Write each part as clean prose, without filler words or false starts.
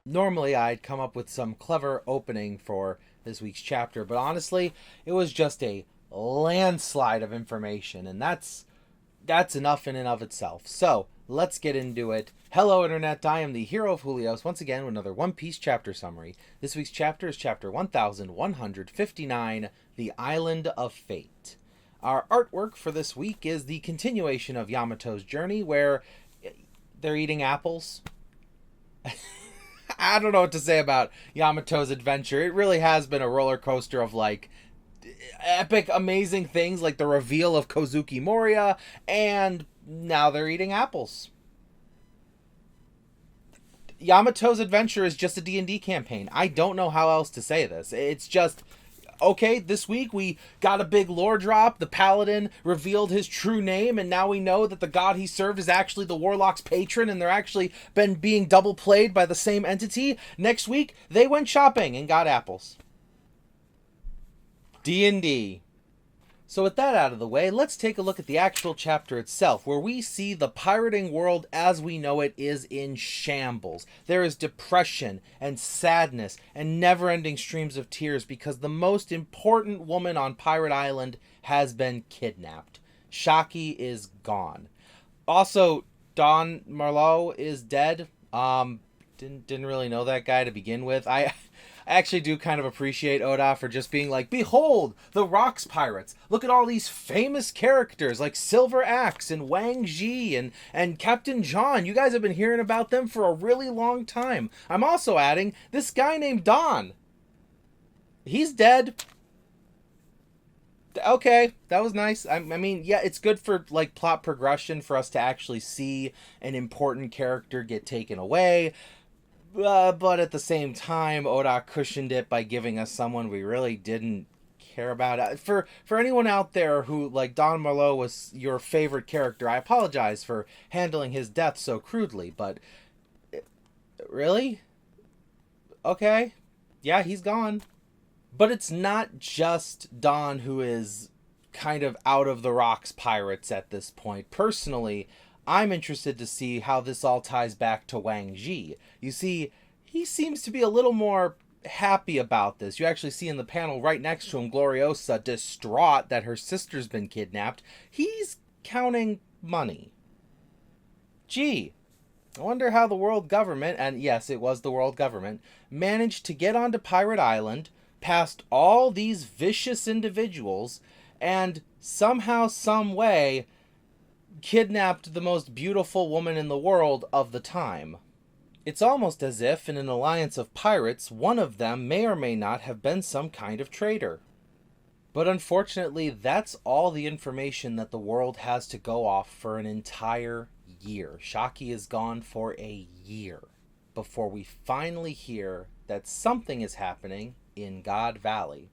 Normally, I'd come up with some clever opening for this week's chapter, but honestly, it was just a landslide of information, and that's enough in and of itself. So let's get into it. Hello, Internet. I am the hero of Julios once again with another One Piece chapter summary. This week's chapter is chapter 1159, The Island of Fate. Our artwork for this week is the continuation of Yamato's journey, where they're eating apples. I don't know what to say about Yamato's adventure. It really has been a roller coaster of like epic, amazing things like the reveal of Kozuki Moria, and now they're eating apples. Yamato's adventure is just a D&D campaign. I don't know how else to say this. It's just okay, this week we got a big lore drop. The paladin revealed his true name, and now we know that the god he served is actually the warlock's patron, and they're actually been being double played by the same entity. Next week, they went shopping and got apples. D&D. So with that out of the way, let's take a look at the actual chapter itself, where we see the pirating world as we know it is in shambles. There is depression and sadness and never-ending streams of tears because the most important woman on Pirate Island has been kidnapped. Shaki is gone. Also, Don Marlowe is dead. Didn't really know that guy to begin with. I actually do kind of appreciate Oda for just being like, behold, the Rocks Pirates. Look at all these famous characters like Silver Axe and Wang Ji and Captain John. You guys have been hearing about them for a really long time. I'm also adding this guy named Don. He's dead. Okay, that was nice. I mean, yeah, it's good for like plot progression for us to actually see an important character get taken away. But at the same time, Oda cushioned it by giving us someone we really didn't care about. For anyone out there who, like, Don Marlowe was your favorite character, I apologize for handling his death so crudely, but really? Okay. Yeah, he's gone. But it's not just Don who is kind of out of the Rocks Pirates at this point. Personally, I'm interested to see how this all ties back to Wang Ji. You see, he seems to be a little more happy about this. You actually see in the panel right next to him Gloriosa, distraught that her sister's been kidnapped. He's counting money. Gee, I wonder how the world government, and yes, it was the world government, managed to get onto Pirate Island, past all these vicious individuals, and somehow, some way, kidnapped the most beautiful woman in the world of the time. It's almost as if, in an alliance of pirates, one of them may or may not have been some kind of traitor. But unfortunately, that's all the information that the world has to go off for an entire year. Shaki is gone for a year before we finally hear that something is happening in God Valley.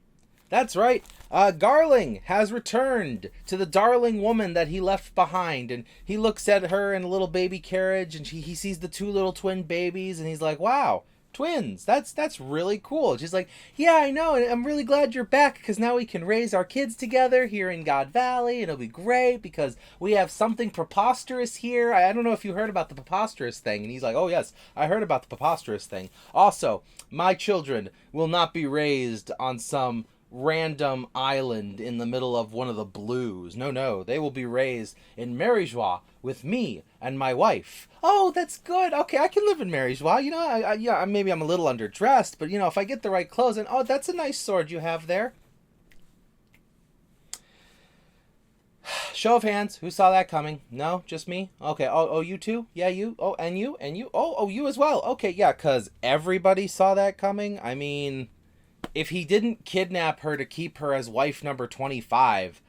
That's right, Garling has returned to the darling woman that he left behind, and he looks at her in a little baby carriage, and he sees the two little twin babies, and he's like, wow, twins, that's really cool. She's like, yeah, I know, and I'm really glad you're back, because now we can raise our kids together here in God Valley, and it'll be great, because we have something preposterous here. I don't know if you heard about the preposterous thing, and he's like, oh yes, I heard about the preposterous thing. Also, my children will not be raised on some random island in the middle of one of the blues. No, they will be raised in Maryjois with me and my wife. Oh, that's good. Okay, I can live in Maryjois. You know, yeah, maybe I'm a little underdressed, but you know, if I get the right clothes, and oh, that's a nice sword you have there. Show of hands, who saw that coming? No, just me? Okay, oh, you too? Yeah, you? Oh, and you? And you? Oh, you as well. Okay, yeah, because everybody saw that coming. I mean, if he didn't kidnap her to keep her as wife number 25,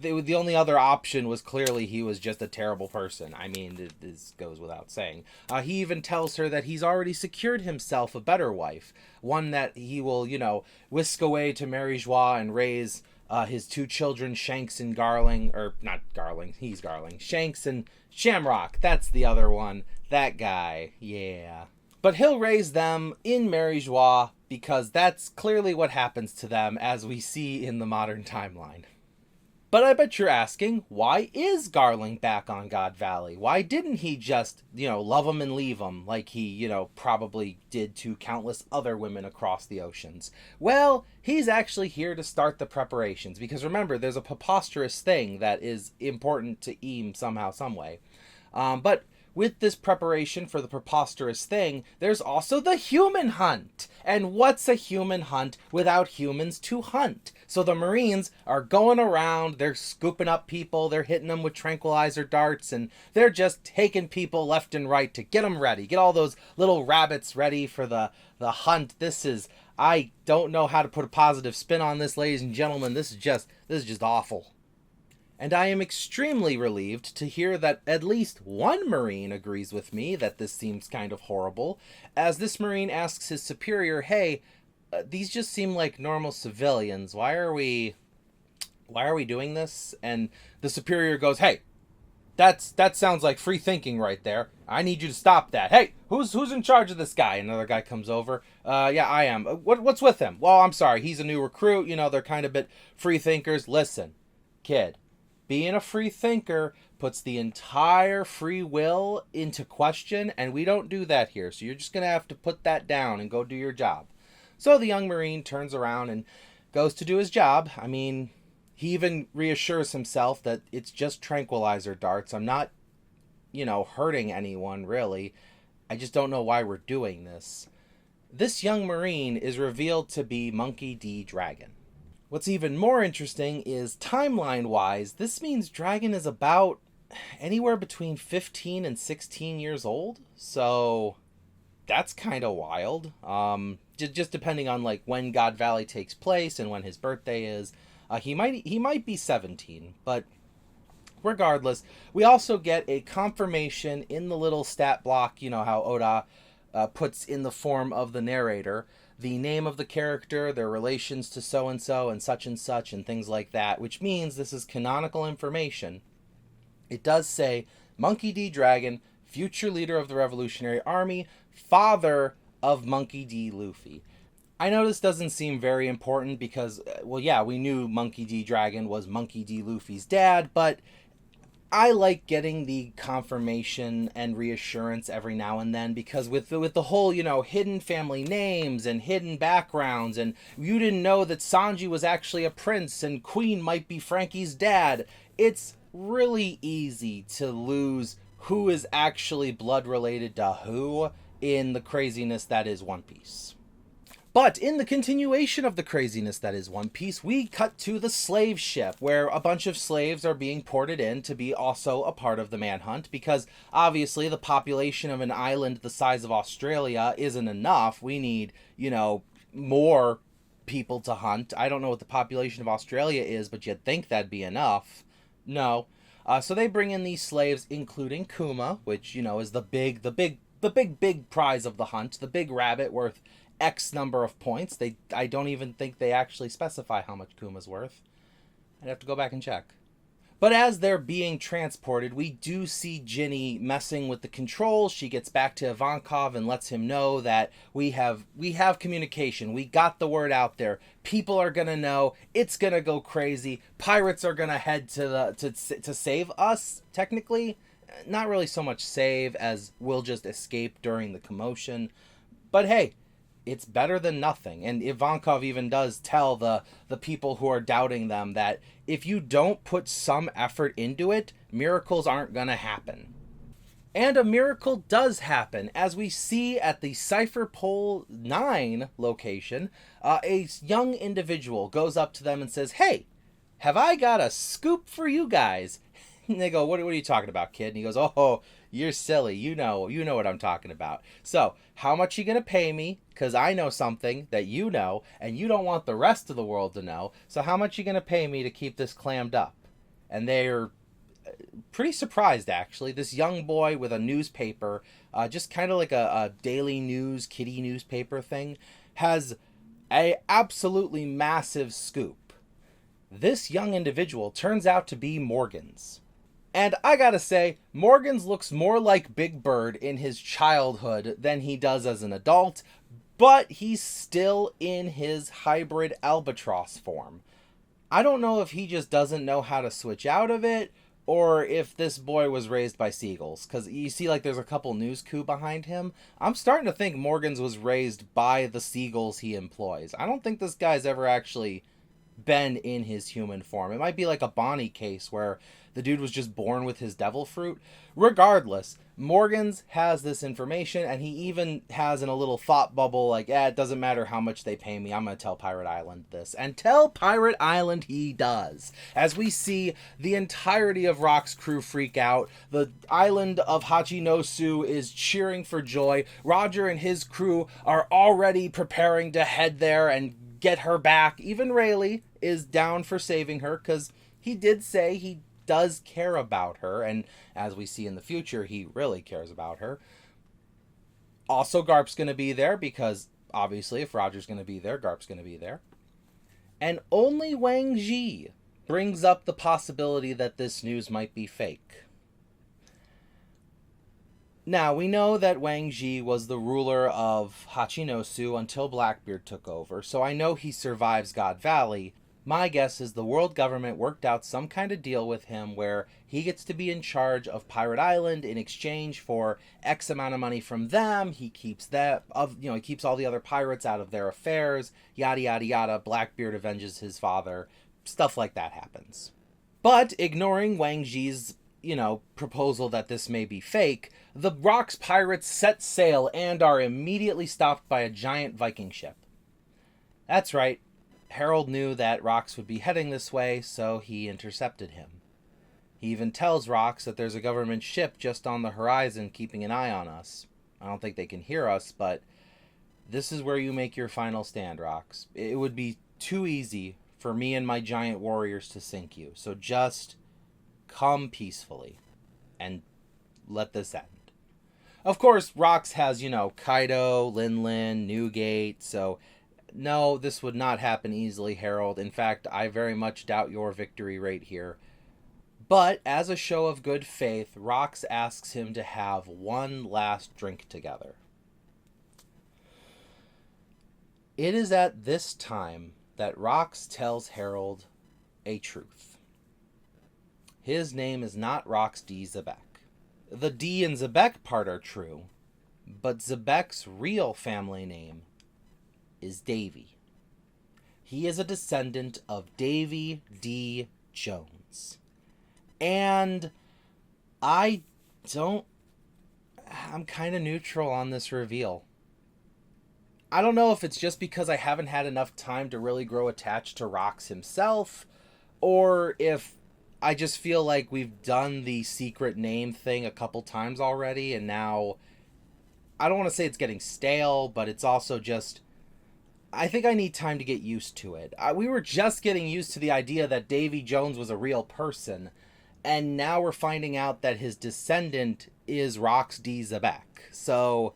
the only other option was clearly he was just a terrible person. I mean, this goes without saying. He even tells her that he's already secured himself a better wife, one that he will, you know, whisk away to Maryjois and raise his two children, Shanks and Garling, or not Garling, he's Garling, Shanks and Shamrock, that's the other one, that guy, yeah. But he'll raise them in Maryjois because that's clearly what happens to them as we see in the modern timeline. But I bet you're asking, why is Garling back on God Valley? Why didn't he just, love them and leave them like he, probably did to countless other women across the oceans? Well, he's actually here to start the preparations, because remember, there's a preposterous thing that is important to Eam somehow, some way. But with this preparation for the preposterous thing, there's also the human hunt. And what's a human hunt without humans to hunt? So the Marines are going around, they're scooping up people, they're hitting them with tranquilizer darts, and they're just taking people left and right to get them ready. Get all those little rabbits ready for the hunt. I don't know how to put a positive spin on this, ladies and gentlemen. This is just awful. And I am extremely relieved to hear that at least one Marine agrees with me that this seems kind of horrible, as this Marine asks his superior, hey, these just seem like normal civilians. Why are we doing this? And the superior goes, hey, that sounds like free thinking right there. I need you to stop that. Hey, who's in charge of this guy? Another guy comes over. Yeah, I am. What's with him? Well, I'm sorry. He's a new recruit. They're kind of a bit free thinkers. Listen, kid. Being a free thinker puts the entire free will into question, and we don't do that here. So you're just going to have to put that down and go do your job. So the young Marine turns around and goes to do his job. I mean, he even reassures himself that it's just tranquilizer darts. I'm not, hurting anyone, really. I just don't know why we're doing this. This young Marine is revealed to be Monkey D. Dragon. What's even more interesting is, timeline-wise, this means Dragon is about anywhere between 15 and 16 years old. So that's kind of wild. Just depending on when God Valley takes place and when his birthday is. He might be 17, but regardless, we also get a confirmation in the little stat block, how Oda puts in the form of the narrator the name of the character, their relations to so-and-so and such, and things like that, which means this is canonical information. It does say, Monkey D. Dragon, future leader of the Revolutionary Army, father of Monkey D. Luffy. I know this doesn't seem very important because, we knew Monkey D. Dragon was Monkey D. Luffy's dad, but I like getting the confirmation and reassurance every now and then, because with the whole, hidden family names and hidden backgrounds, and you didn't know that Sanji was actually a prince and Queen might be Frankie's dad, it's really easy to lose who is actually blood related to who in the craziness that is One Piece. But in the continuation of the craziness that is One Piece, we cut to the slave ship, where a bunch of slaves are being ported in to be also a part of the manhunt, because obviously the population of an island the size of Australia isn't enough. We need, more people to hunt. I don't know what the population of Australia is, but you'd think that'd be enough. No. So they bring in these slaves, including Kuma, which, is the big prize of the hunt, the big rabbit worth X number of points. I don't even think they actually specify how much Kuma's worth. I'd have to go back and check. But as they're being transported, we do see Ginny messing with the controls. She gets back to Ivankov and lets him know that we have communication. We got the word out there. People are gonna know. It's gonna go crazy. Pirates are gonna head to save us. Technically, not really so much save as we'll just escape during the commotion. But hey, it's better than nothing. And Ivankov even does tell the people who are doubting them that if you don't put some effort into it, miracles aren't going to happen. And a miracle does happen, as we see at the Cypher Pole 9 location. A young individual goes up to them and says, hey, have I got a scoop for you guys? And they go, what are you talking about, kid? And he goes, oh, you're silly. You know what I'm talking about. So, how much you going to pay me? Because I know something that you know, and you don't want the rest of the world to know. So, how much you going to pay me to keep this clammed up? And they're pretty surprised, actually. This young boy with a newspaper, just kind of like a daily news, kiddie newspaper thing, has a absolutely massive scoop. This young individual turns out to be Morgan's. And I gotta say, Morgan's looks more like Big Bird in his childhood than he does as an adult, but he's still in his hybrid albatross form. I don't know if he just doesn't know how to switch out of it, or if this boy was raised by seagulls. Because you see, like, there's a couple news coup behind him. I'm starting to think Morgan's was raised by the seagulls he employs. I don't think this guy's ever actually been in his human form. It might be like a Bonnie case where the dude was just born with his devil fruit. Regardless, Morgan's has this information, and he even has in a little thought bubble, like, it doesn't matter how much they pay me, I'm going to tell Pirate Island this. And tell Pirate Island he does. As we see the entirety of Rock's crew freak out, the island of Hachinosu is cheering for joy. Roger and his crew are already preparing to head there and get her back. Even Rayleigh is down for saving her, because he did say he does care about her, and as we see in the future, he really cares about her. Also, Garp's going to be there, because obviously if Roger's going to be there, Garp's going to be there. And only Wang Ji brings up the possibility that this news might be fake. Now, we know that Wang Ji was the ruler of Hachinosu until Blackbeard took over, so I know he survives God Valley. My guess is the world government worked out some kind of deal with him where he gets to be in charge of Pirate Island in exchange for X amount of money from them. He keeps he keeps all the other pirates out of their affairs, yada yada yada. Blackbeard avenges his father. Stuff like that happens. But ignoring Wang Ji's, proposal that this may be fake, the Rock's pirates set sail and are immediately stopped by a giant Viking ship. That's right. Harold knew that Rox would be heading this way, so he intercepted him. He even tells Rox that there's a government ship just on the horizon keeping an eye on us. I don't think they can hear us, but this is where you make your final stand, Rox. It would be too easy for me and my giant warriors to sink you, so just come peacefully and let this end. Of course, Rox has, Kaido, Lin, Newgate, so no, this would not happen easily, Harold. In fact, I very much doubt your victory rate here. But as a show of good faith, Rox asks him to have one last drink together. It is at this time that Rox tells Harold a truth. His name is not Rox D. Zebek. The D in Zebek part are true, but Zebek's real family name is Davy. He is a descendant of Davy D. Jones. And I'm kind of neutral on this reveal. I don't know if it's just because I haven't had enough time to really grow attached to Rox himself, or if I just feel like we've done the secret name thing a couple times already, and now I don't want to say it's getting stale, but it's also just, I think I need time to get used to it. We were just getting used to the idea that Davy Jones was a real person, and now we're finding out that his descendant is Rox D. Zebek. So,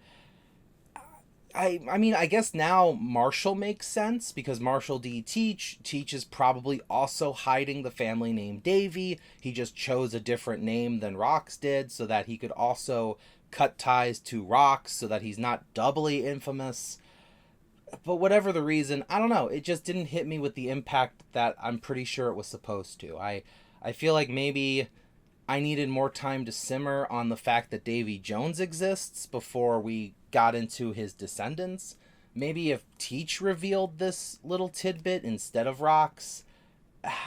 I guess now Marshall makes sense, because Marshall D. Teach is probably also hiding the family name Davy. He just chose a different name than Rox did so that he could also cut ties to Rox so that he's not doubly infamous. But whatever the reason, I don't know. It just didn't hit me with the impact that I'm pretty sure it was supposed to. I feel like maybe I needed more time to simmer on the fact that Davy Jones exists before we got into his descendants. Maybe if Teach revealed this little tidbit instead of Rox.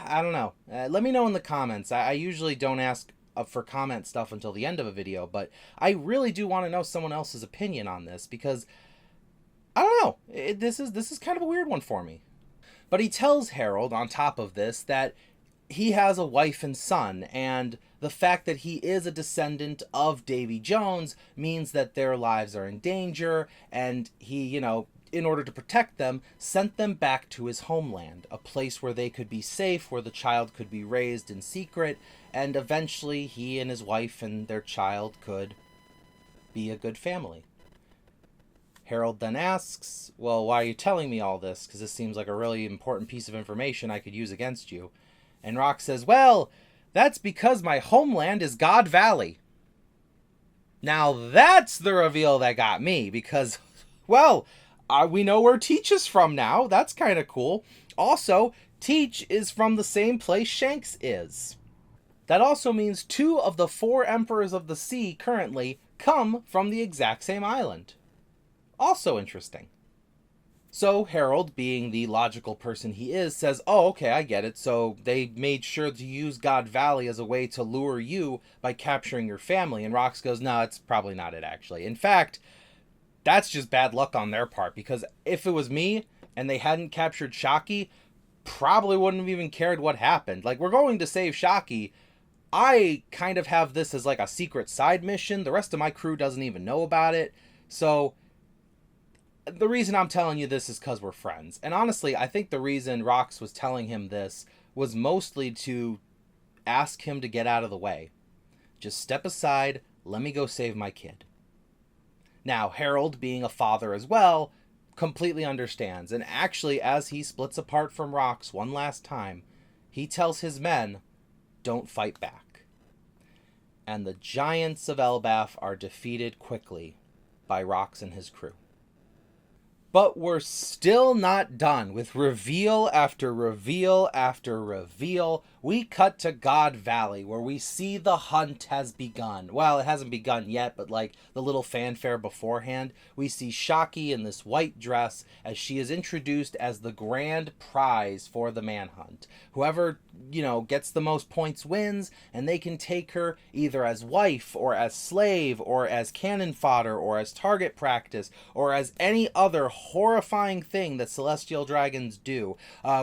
I don't know. Let me know in the comments. I usually don't ask for comment stuff until the end of a video, but I really do want to know someone else's opinion on this, because I don't know. This is kind of a weird one for me. But he tells Harold, on top of this, that he has a wife and son, and the fact that he is a descendant of Davy Jones means that their lives are in danger, and he, in order to protect them, sent them back to his homeland, a place where they could be safe, where the child could be raised in secret, and eventually he and his wife and their child could be a good family. Harold then asks, well, why are you telling me all this? Because this seems like a really important piece of information I could use against you. And Rox says, well, that's because my homeland is God Valley. Now that's the reveal that got me, because, well, we know where Teach is from now. That's kind of cool. Also, Teach is from the same place Shanks is. That also means 2 of the 4 Emperors of the Sea currently come from the exact same island. Also interesting. So Harold, being the logical person he is, says, oh, okay, I get it. So they made sure to use God Valley as a way to lure you by capturing your family. And Rox goes, no, it's probably not it, actually. In fact, that's just bad luck on their part, because if it was me and they hadn't captured Shaki, probably wouldn't have even cared what happened. Like, we're going to save Shaki. I kind of have this as like a secret side mission. The rest of my crew doesn't even know about it. So the reason I'm telling you this is because we're friends. And honestly, I think the reason Rox was telling him this was mostly to ask him to get out of the way. Just step aside, let me go save my kid. Now, Harold, being a father as well, completely understands. And actually, as he splits apart from Rox one last time, he tells his men, don't fight back. And the giants of Elbaf are defeated quickly by Rox and his crew. But we're still not done. With reveal after reveal after reveal, we cut to God Valley, where we see the hunt has begun. Well, it hasn't begun yet, but like the little fanfare beforehand, we see Shaki in this white dress as she is introduced as the grand prize for the manhunt. Whoever, gets the most points wins, and they can take her either as wife or as slave or as cannon fodder or as target practice or as any other horrifying thing that celestial dragons do.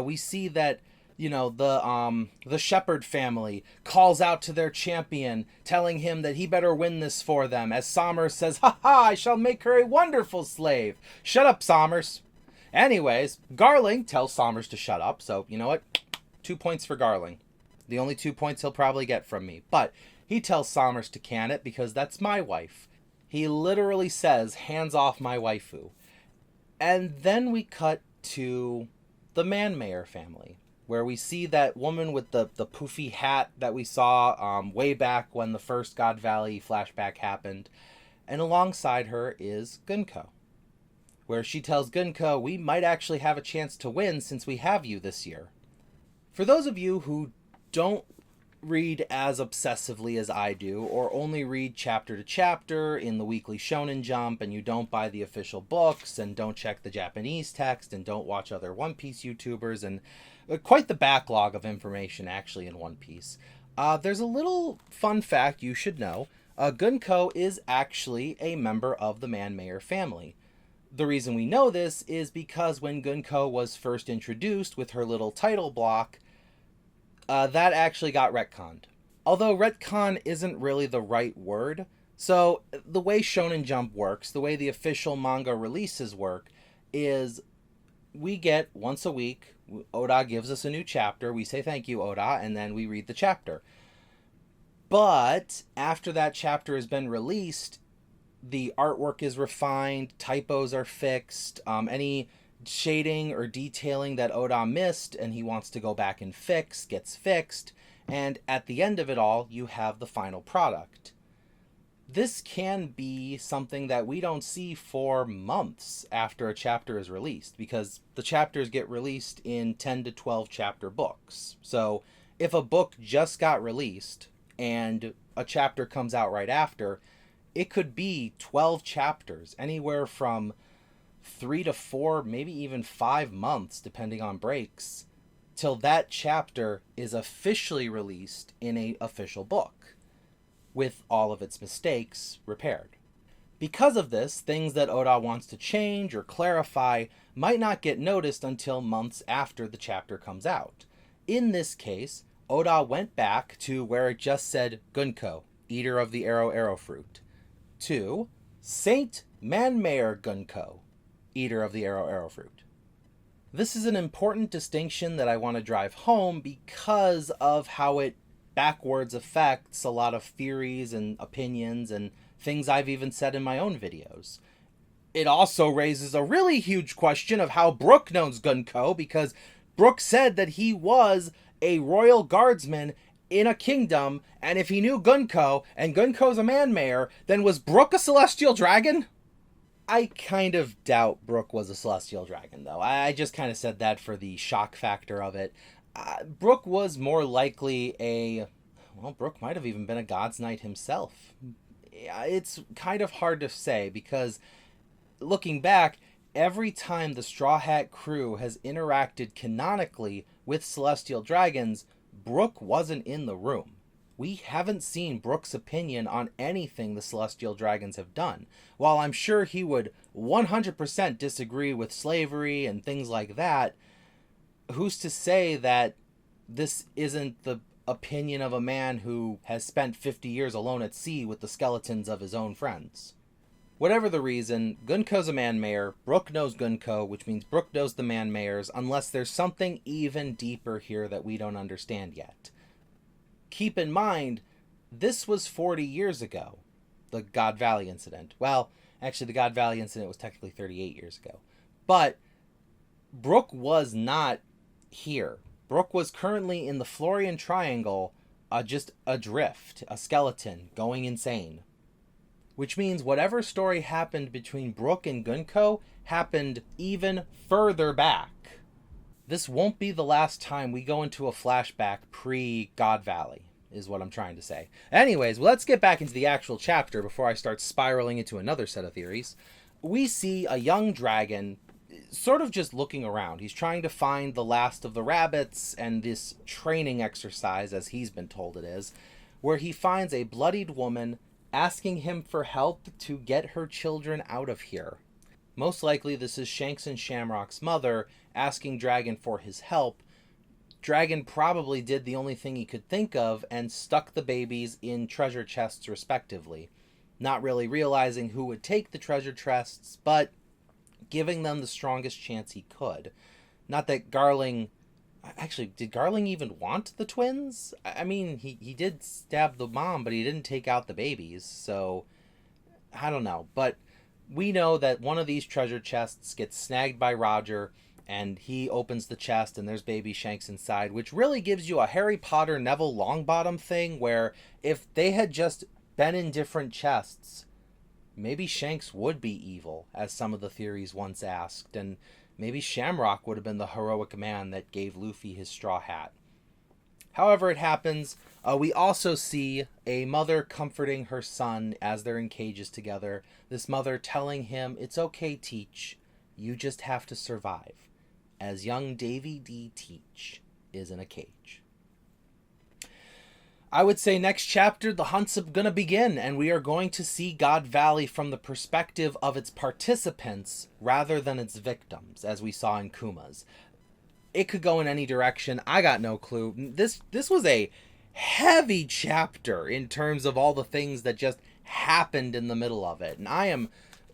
We see that the shepherd family calls out to their champion, telling him that he better win this for them, as Somers says, "Ha ha, I shall make her a wonderful slave." Shut up, Somers. Anyways, Garling tells Somers to shut up, so you know what? 2 points for Garling. The only 2 points he'll probably get from me. But he tells Somers to can it because that's my wife. He literally says, hands off my waifu. And then we cut to the Manmayer family, where we see that woman with the poofy hat that we saw way back when the first God Valley flashback happened. And alongside her is Gunko, where she tells Gunko, we might actually have a chance to win since we have you this year. For those of you who don't read as obsessively as I do, or only read chapter to chapter in the weekly Shonen Jump, and you don't buy the official books, and don't check the Japanese text, and don't watch other One Piece YouTubers, and quite the backlog of information actually in One Piece, there's a little fun fact you should know. Gunko is actually a member of the Manmayer family. The reason we know this is because when Gunko was first introduced with her little title block, that actually got retconned. Although retcon isn't really the right word. So the way Shonen Jump works, the way the official manga releases work, is we get once a week, Oda gives us a new chapter, we say thank you, Oda, and then we read the chapter. But after that chapter has been released, the artwork is refined, typos are fixed, any shading or detailing that Oda missed and he wants to go back and fix gets fixed, and at the end of it all you have the final product. This can be something that we don't see for months after a chapter is released, because the chapters get released in 10 to 12 chapter books. So if a book just got released and a chapter comes out right after, it could be 12 chapters, anywhere from 3 to 4, maybe even 5 months, depending on breaks, till that chapter is officially released in an official book, with all of its mistakes repaired. Because of this, things that Oda wants to change or clarify might not get noticed until months after the chapter comes out. In this case, Oda went back to where it just said Gunko, Eater of the Arrow Fruit, to Saint Manmayer Gunko, Eater of the Arrow Fruit. This is an important distinction that I want to drive home because of how it backwards affects a lot of theories and opinions and things I've even said in my own videos. It also raises a really huge question of how Brook knows Gunko, because Brook said that he was a royal guardsman in a kingdom, and if he knew Gunko, and Gunko's a Manmayer, then was Brook a celestial dragon? I kind of doubt Brook was a celestial dragon, though. I just kind of said that for the shock factor of it. Brook was more likely Brook might have even been a God's Knight himself. Yeah, it's kind of hard to say because looking back, every time the Straw Hat crew has interacted canonically with celestial dragons, Brook wasn't in the room. We haven't seen Brook's opinion on anything the celestial dragons have done. While I'm sure he would 100% disagree with slavery and things like that, who's to say that this isn't the opinion of a man who has spent 50 years alone at sea with the skeletons of his own friends? Whatever the reason, Gunko's a man-mayor, Brook knows Gunko, which means Brook knows the man-mayors, unless there's something even deeper here that we don't understand yet. Keep in mind, this was 40 years ago, the God Valley incident. Well, actually, the God Valley incident was technically 38 years ago. But Brook was not here. Brook was currently in the Florian Triangle, just adrift, a skeleton, going insane. Which means whatever story happened between Brook and Gunko happened even further back. This won't be the last time we go into a flashback pre-God Valley, is what I'm trying to say. Anyways, let's get back into the actual chapter before I start spiraling into another set of theories. We see a young dragon sort of just looking around. He's trying to find the last of the rabbits and this training exercise, as he's been told it is, where he finds a bloodied woman asking him for help to get her children out of here. Most likely this is Shanks and Shamrock's mother asking Dragon for his help. Dragon probably did the only thing he could think of and stuck the babies in treasure chests respectively, not really realizing who would take the treasure chests, but giving them the strongest chance he could. Not that Garling... Actually, did Garling even want the twins? I mean, he did stab the mom, but he didn't take out the babies, so I don't know. But we know that one of these treasure chests gets snagged by Roger, and he opens the chest, and there's baby Shanks inside, which really gives you a Harry Potter Neville Longbottom thing, where if they had just been in different chests, maybe Shanks would be evil, as some of the theories once asked, and maybe Shamrock would have been the heroic man that gave Luffy his straw hat. However it happens, we also see a mother comforting her son as they're in cages together. This mother telling him, "It's okay, Teach. You just have to survive." As young Davy D. Teach is in a cage. I would say next chapter, the hunt's gonna begin, and we are going to see God Valley from the perspective of its participants rather than its victims, as we saw in Kuma's. It could go in any direction. I got no clue. This was a heavy chapter in terms of all the things that just happened in the middle of it, and I am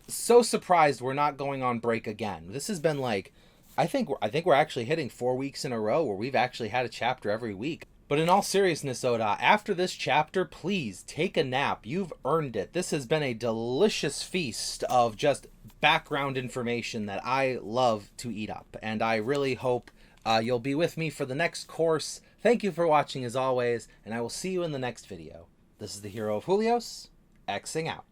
so surprised we're not going on break again. This has been like, I think we're actually hitting 4 weeks in a row where we've actually had a chapter every week. But in all seriousness, Oda, after this chapter, please take a nap. You've earned it. This has been a delicious feast of just background information that I love to eat up. And I really hope you'll be with me for the next course. Thank you for watching as always, and I will see you in the next video. This is the Hero of Julios, Xing out.